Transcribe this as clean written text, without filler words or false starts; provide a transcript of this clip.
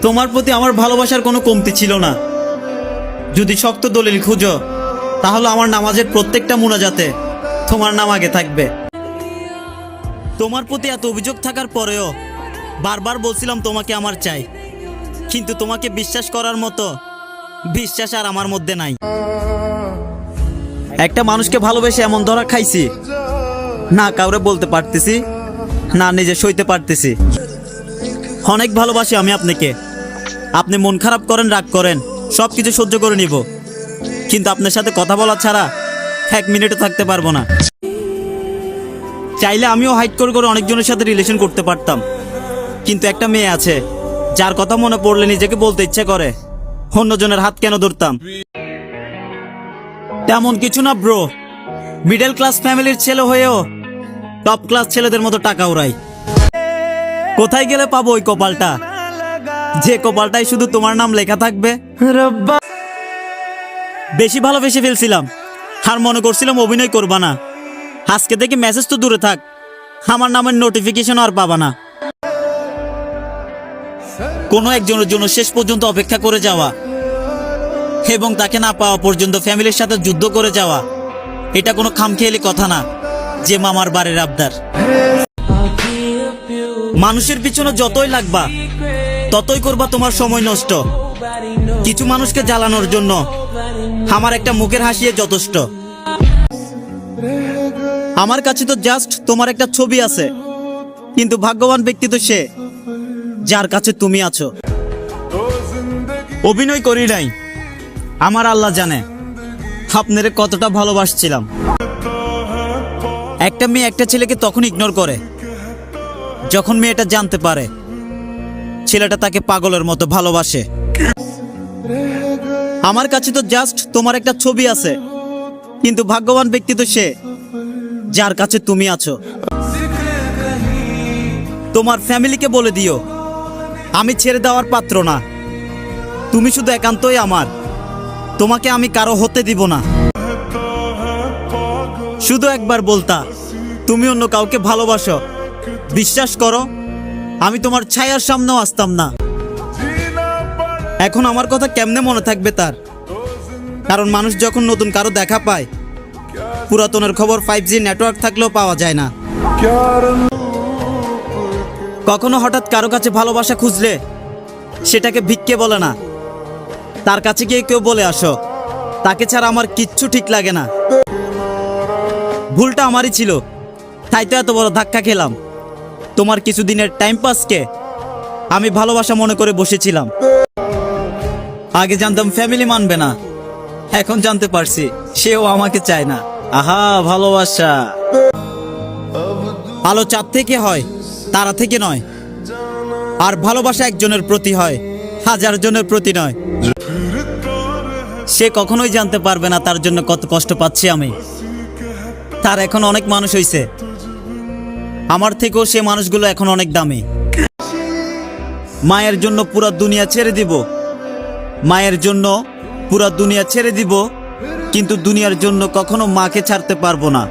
তোমার প্রতি আমার ভালোবাসার কোনো কমতি ছিল না। যদি শক্ত দলিল খুঁজো তাহলে আমার নামাজের প্রত্যেকটা মুনাজাতে তোমার নাম আগে থাকবে। তোমার প্রতি এত অভিযোগ থাকার পরেও বারবার বলছিলাম তোমাকে আমার চাই, কিন্তু তোমাকে বিশ্বাস করার মতো বিশ্বাস আর আমার মধ্যে নাই। একটা মানুষকে ভালোবেসে এমন ধরা খাইছি, না কাউরে বলতে পারতেছি, না নিজে সইতে পারতেছি। অনেক ভালোবাসি আমি আপনাকে। আপনি মন খারাপ করেন, রাগ করেন, সব কিছু সহ্য করে নিব, কিন্তু আপনার সাথে কথা বলা ছাড়া 1 মিনিটও থাকতে পারবো না। চাইলে আমিও হাইট করে অনেকজনের সাথে রিলেশন করতে পারতাম, কিন্তু একটা মেয়ে আছে যার কথা মনে পড়লে নিজেকে বলতে ইচ্ছে করে, অন্যজনের হাত কেন ধরতাম। তেমন কিছু না ব্রো, মিডল ক্লাস ফ্যামিলির ছেলে হয়েও টপ ক্লাস ছেলেদের মতো টাকা উড়াই। কোথায় গেলে পাবো ওই কপালটা, যে কপালটাই শুধু তোমার নাম লেখা থাকবে? বেশি ভালোবেসে ফেলছিলাম আর মনে করছিলাম অভিনয় করবা না। আজকে থেকে মেসেজ তো দূরে থাক, আমার নামের নোটিফিকেশন আর পাবা না। কোনো একজনের জন্য শেষ পর্যন্ত অপেক্ষা করে যাওয়া এবং তাকে না পাওয়া পর্যন্ত ফ্যামিলির সাথে যুদ্ধ করে যাওয়া, এটা কোনো খামখেয়ালি কথা না যে মামার বাড়ির আবদার। মানুষের পিছনে যতই লাগবা ততই করবা তোমার সময় নষ্ট। কিছু মানুষকে জ্বালানোর জন্য আমার একটা মুখের হাসিয়ে যথেষ্ট। আমার কাছে তো জাস্ট তোমার একটা ছবি আছে, কিন্তু ভাগ্যবান ব্যক্তি তো সে যার কাছে তুমি আছো। অভিনয় করি নাই, আমার আল্লাহ জানে আপনারে কতটা ভালোবাসছিলাম। একটা মেয়ে একটা ছেলেকে তখন ইগনোর করে যখন মেয়েটা জানতে পারে ছেলেটা তাকে পাগলের মতো ভালোবাসে। আমার কাছে তো জাস্ট তোমার একটা ছবি আছে, কিন্তু ভাগ্যবান ব্যক্তি তো সে যার কাছে তুমি আছো। তোমার ফ্যামিলিকে বলে দিও আমি ছেড়ে দেওয়ার পাত্র না, তুমি শুধু একান্তই আমার, তোমাকে আমি কারো হতে দিব না। শুধু একবার বলতা তুমি অন্য কাউকে ভালোবাসো, বিশ্বাস করো আমি তোমার ছায়ার সামনেও আসতাম না। এখন আমার কথা কেমনে মনে থাকবে তার? কারণ মানুষ যখন নতুন কারো দেখা পায়, পুরাতনের খবর 5G নেটওয়ার্ক থাকলেও পাওয়া যায় না। কখনো হঠাৎ কারো কাছে ভালোবাসা খুঁজলে সেটাকে ভিক্ষে বলে না, তার কাছে গিয়ে কেউ বলে আসো তাকে ছাড়া আমার কিচ্ছু ঠিক লাগে না। ভুলটা আমারই ছিল, তাই তো এত বড় ধাক্কা খেলাম। তোমার কিছুদিনের টাইম পাসকে আমি ভালোবাসা মনে করে বসেছিলাম। আগে জানতাম ফ্যামিলি মানবে না, এখন জানতে পারছি সেও আমাকে চায় না। আহা ভালোবাসা, আলো চাঁদ থেকে হয়, তারা থেকে নয়। আর ভালোবাসা একজনের প্রতি হয়, 1000 জনের প্রতি নয়। সে কখনোই জানতে পারবে না তার জন্য কত কষ্ট পাচ্ছি আমি। তার এখন অনেক মানুষ হইছে, আমার থেকেও সে মানুষগুলো এখন অনেক দামি। মায়ের জন্য পুরা দুনিয়া ছেড়ে দিব, মায়ের জন্য পুরা দুনিয়া ছেড়ে দিব, কিন্তু দুনিয়ার জন্য কখনো মাকে ছাড়তে পারবো না।